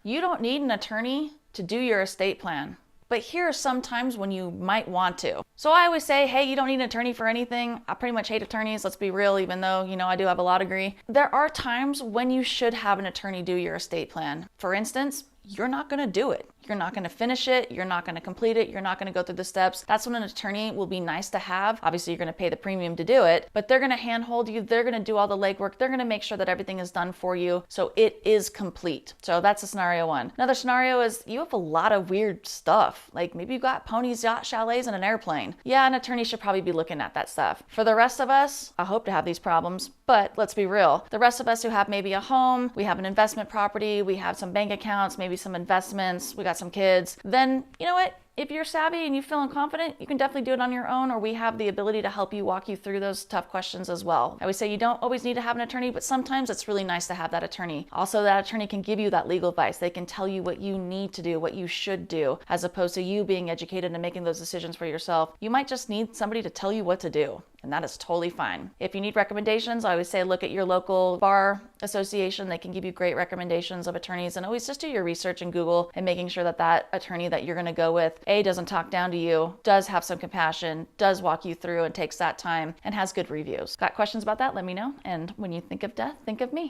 You don't need an attorney to do your estate plan. But here are some times when you might want to. So I always say, hey, you don't need an attorney for anything. I pretty much hate attorneys, let's be real, even though, I do have a law degree. There are times when you should have an attorney do your estate plan. For instance, you're not gonna do it. You're not gonna finish it. You're not gonna complete it. You're not gonna go through the steps. That's when an attorney will be nice to have. Obviously, you're gonna pay the premium to do it, but they're gonna handhold you. They're gonna do all the legwork. They're gonna make sure that everything is done for you so it is complete. So that's a scenario one. Another scenario is you have a lot of weird stuff. Like maybe you've got ponies, yacht, chalets, and an airplane. Yeah, an attorney should probably be looking at that stuff. For the rest of us, I hope to have these problems, but let's be real. The rest of us who have maybe a home, we have an investment property, we have some bank accounts, maybe some investments, we got some kids, then you know what? If you're savvy and you feeling confident, you can definitely do it on your own, or we have the ability to help you walk you through those tough questions as well. I would say you don't always need to have an attorney, but sometimes it's really nice to have that attorney. Also, that attorney can give you that legal advice. They can tell you what you need to do, what you should do, as opposed to you being educated and making those decisions for yourself. You might just need somebody to tell you what to do, and that is totally fine. If you need recommendations, I always say look at your local bar association. They can give you great recommendations of attorneys, and always just do your research in Google and making sure that that attorney that you're going to go with, A, doesn't talk down to you, does have some compassion, does walk you through and takes that time, and has good reviews. Got questions about that? Let me know. And when you think of death, think of me.